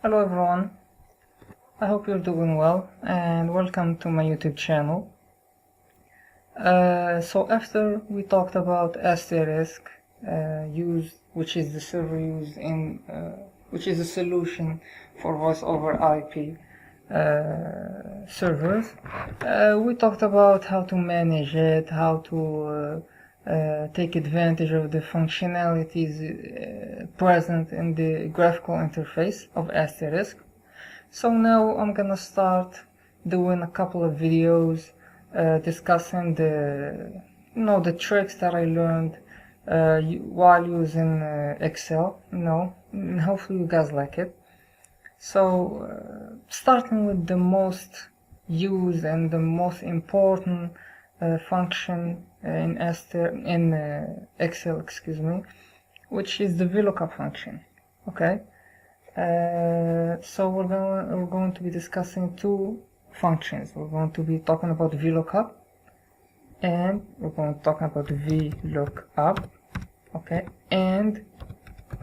Hello everyone, I hope you're doing well and welcome to my YouTube channel. So after we talked about asterisk which is the server used in which is a solution for voice over IP servers, we talked about how to manage it, how to take advantage of the functionalities present in the graphical interface of asterisk. So now I'm gonna start doing a couple of videos discussing the tricks that I learned while using Excel. And hopefully you guys like it. So starting with the most used and the most important function in Excel, which is the Vlookup function. Okay. So we're going to be discussing two functions. We're going to be talking about Vlookup and we're going to talk about Vlookup, okay, and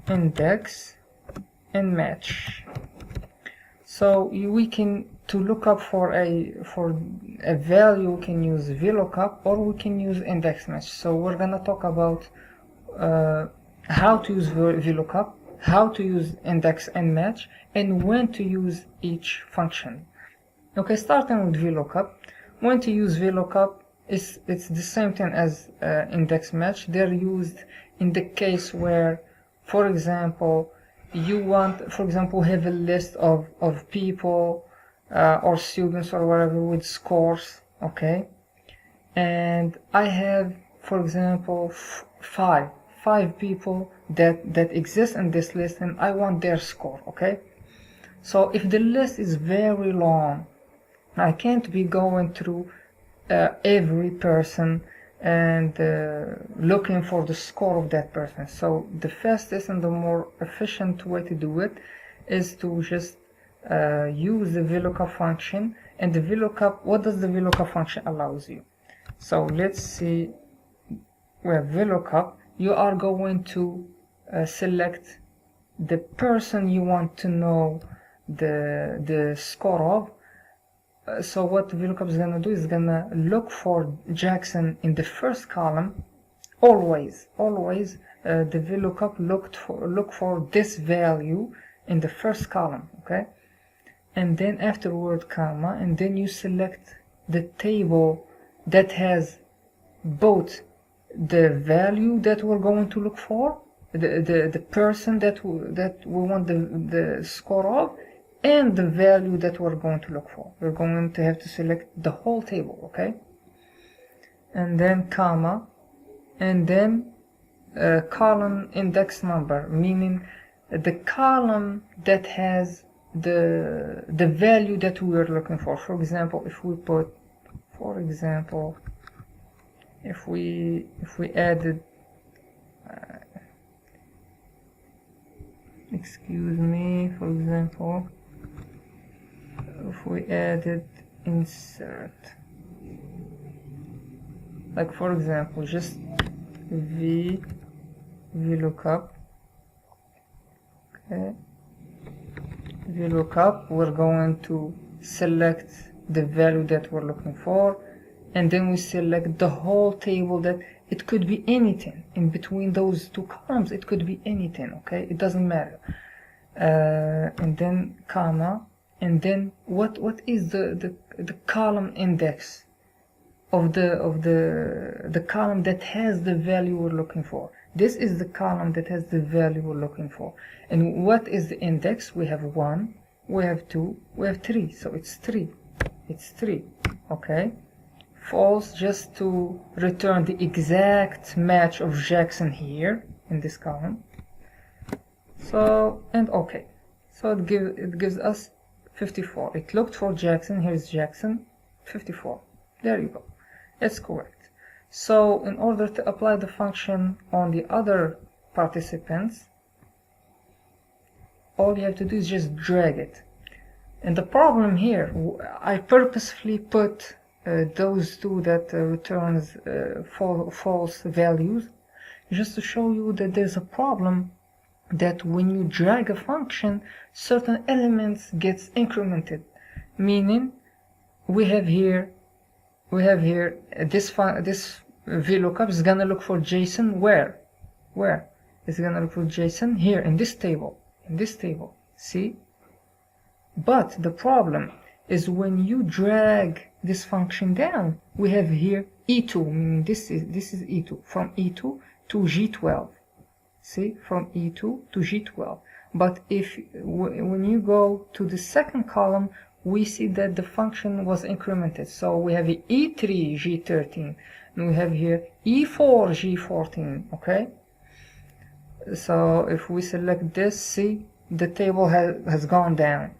index and match. So we can, to look up for a value, we can use Vlookup or we can use index match. So we're gonna talk about how to use Vlookup, how to use index and match, and when to use each function. Okay, starting with Vlookup. When to use Vlookup, it's the same thing as index match. They're used in the case where, for example, you want, for example, have a list of people or students or whatever with scores, okay, and I have, for example, five people that exist in this list and I want their score, okay. So if the list is very long, I can't be going through every person and looking for the score of that person. So the fastest and the more efficient way to do it is to just use the Vlookup function. And the Vlookup, what does the Vlookup function allows you? So let's see, where Vlookup, you are going to select the person you want to know the score of. So what Vlookup is gonna do is gonna look for Jackson in the first column. Always the Vlookup look for this value in the first column, okay, and then afterward comma, and then you select the table that has both the value that we're going to look for, the person that we want the score of, and the value that we're going to look for. We're going to have to select the whole table, okay, and then comma, and then column index number, meaning the column that has the value that we are looking for. For example, if we put, for example, if we added excuse me, for example, if we added insert, like for example, just Vlookup, okay, Vlookup, we're going to select the value that we're looking for, and then we select the whole table. That it could be anything in between those two columns, it could be anything, okay, it doesn't matter. And then comma, and then what is the column index of the column that has the value we're looking for. This is the column that has the value we're looking for. And what is the index? We have 1, we have 2, we have 3, so it's 3, okay. False, just to return the exact match of Jackson here in this column. So, and okay, so it gives us 54. It looked for Jackson. Here's Jackson, 54. There you go, it's correct. So in order to apply the function on the other participants, all you have to do is just drag it. And the problem here, I purposefully put those two that returns false values, just to show you that there's a problem that when you drag a function, certain elements gets incremented, meaning we have here this VLOOKUP is gonna look for JSON where it's gonna look for JSON here in this table, see? But the problem is when you drag this function down, we have here E2, meaning this is E2, from E2 to G12. See, from E2 to G12. But if when you go to the second column, we see that the function was incremented. So we have E3 G13, and we have here E4 G14. Okay. So if we select this, see, the table has gone down.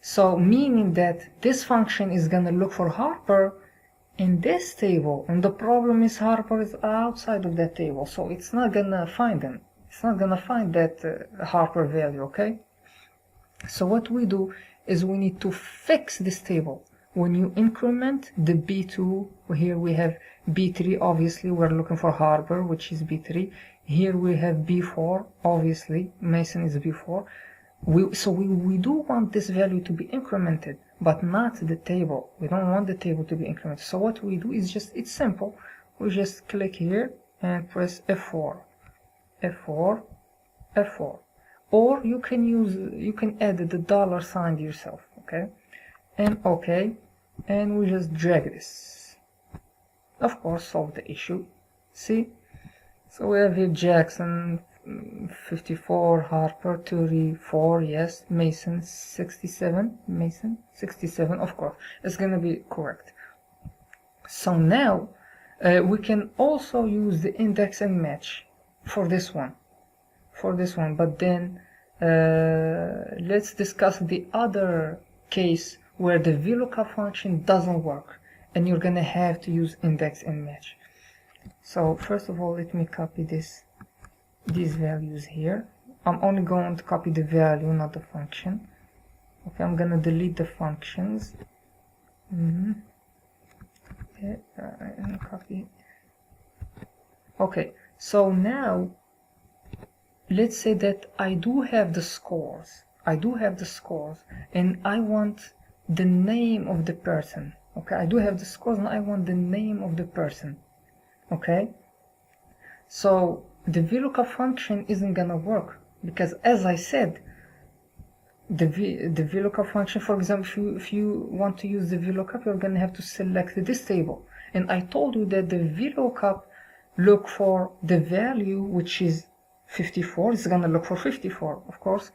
So meaning that this function is gonna look for Harper in this table, and the problem is Harper is outside of that table, so it's not gonna find them. It's not gonna find that Harper value, okay? So what we do is we need to fix this table. When you increment the B2, here we have B3, obviously we're looking for Harper, which is B3. Here we have B4, obviously Mason is B4. We do want this value to be incremented, but not the table. We don't want the table to be incremented. So what we do is it's simple. We just click here and press F4, F4, F4. Or you can add the dollar sign yourself, okay? And okay, and we just drag this. Of course, solve the issue. See? So we have here Jackson 54, Harper 34, yes, Mason 67, Mason 67, of course, it's gonna be correct. So now we can also use the index and match for this one, but then let's discuss the other case where the VLOOKUP function doesn't work and you're gonna have to use index and match. So first of all, let me copy these values here. I'm only going to copy the value, not the function. Okay, I'm gonna delete the functions. Okay, and copy. Okay, so now let's say that I do have the scores. And I want the name of the person. Okay, I do have the scores and I want the name of the person. Okay, so the VLOOKUP function isn't gonna work because, as I said, the VLOOKUP function, for example, if you want to use the VLOOKUP, you're gonna have to select this table. And I told you that the VLOOKUP look for the value which is 54. It's gonna look for 54, of course,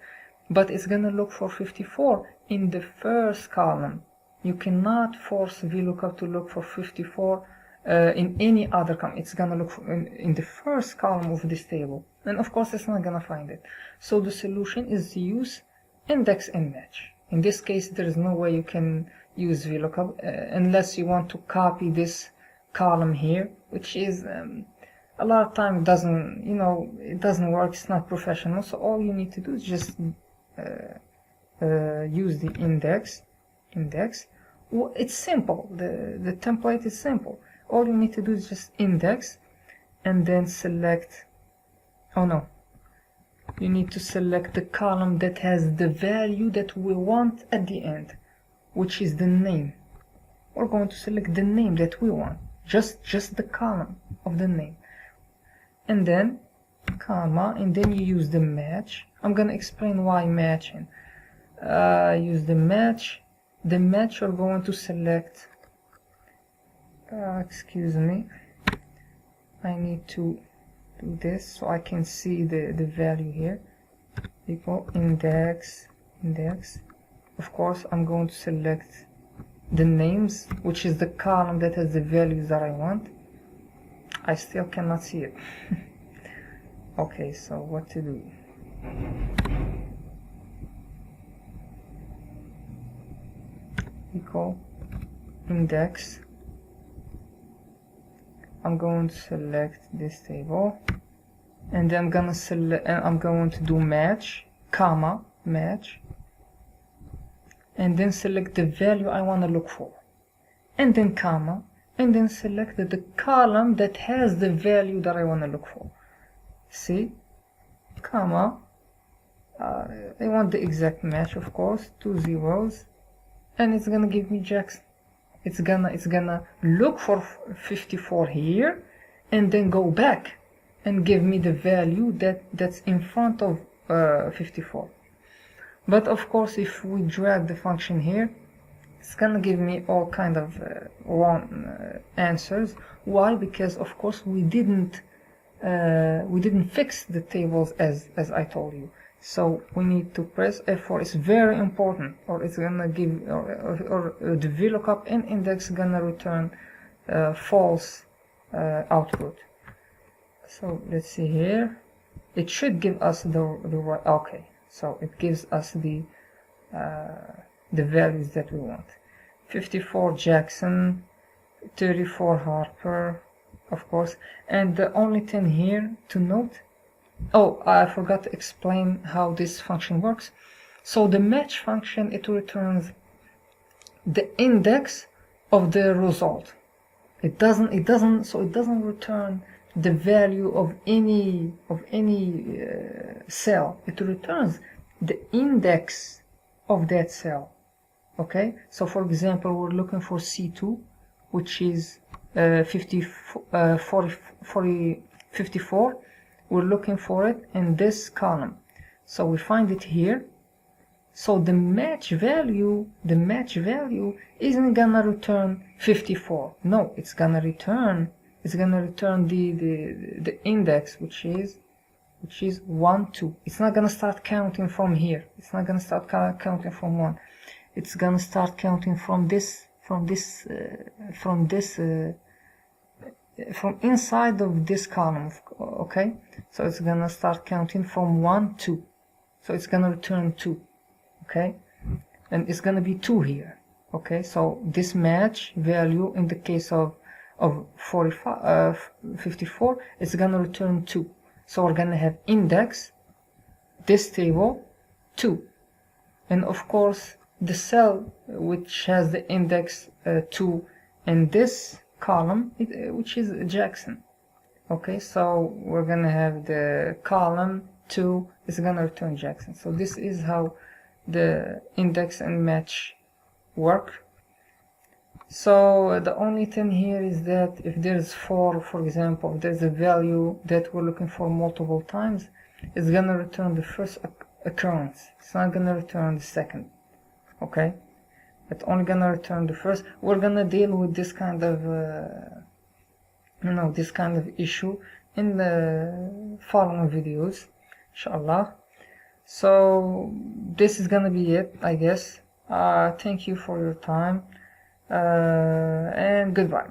but it's gonna look for 54 in the first column. You cannot force VLOOKUP to look for 54 in any other column. It's gonna look for in the first column of this table, and of course it's not gonna find it. So the solution is to use index and match. In this case, there is no way you can use VLOOKUP unless you want to copy this column here, which is a lot of time it doesn't work. It's not professional. So all you need to do is just use the index. Well, it's simple. The template is simple. All you need to do is just index and then select, oh no, you need to select the column that has the value that we want at the end, which is the name. We're going to select the name that we want, just the column of the name, and then comma, and then you use the match. I'm gonna explain why matching. Use the match. The match you're going to select, excuse me, I need to do this so I can see the value here. Equal index. Of course, I'm going to select the names, which is the column that has the values that I want. I still cannot see it. Okay, so what to do? Equal index. I'm going to select this table, and then I'm going to do match, comma, match, and then select the value I want to look for, and then comma, and then select the column that has the value that I want to look for. See, comma, I want the exact match, of course, 2 zeros, and it's gonna give me Jackson. It's gonna look for 54 here, and then go back and give me the value that's in front of 54. But of course, if we drag the function here, it's gonna give me all kind of wrong answers. Why? Because of course we didn't fix the tables as I told you. So we need to press F4. It's very important, or it's gonna give or the Vlookup and index gonna return false output. So let's see here. It should give us the right. Okay, so it gives us the values that we want. 54 Jackson, 34 Harper, of course. And the only thing here to note, oh, I forgot to explain how this function works. So the match function, it returns the index of the result. It doesn't return the value of any cell. It returns the index of that cell. Okay, so for example, we're looking for C2, which is 54. We're looking for it in this column, so we find it here. So the match value isn't gonna return 54. No, it's gonna return the index, which is 1, 2. It's not gonna start counting from here. It's not gonna start counting from 1. It's gonna start counting from inside of this column. Okay, so it's gonna start counting from 1, 2. So it's gonna return 2. Okay, and it's gonna be 2 here. Okay, so this match value in the case of 54, it's gonna return 2. So we're gonna have index, this table, 2, and of course the cell which has the index 2 in this column, which is Jackson. Okay, so we're gonna have the column 2 is gonna return Jackson. So this is how the index and match work. So the only thing here is that if there's 4, for example, if there's a value that we're looking for multiple times, it's gonna return the first occurrence. It's not gonna return the second. Okay, it's only gonna return the first. We're gonna deal with this kind of this kind of issue in the following videos, inshallah. So this is gonna be it, I guess. Thank you for your time, and goodbye.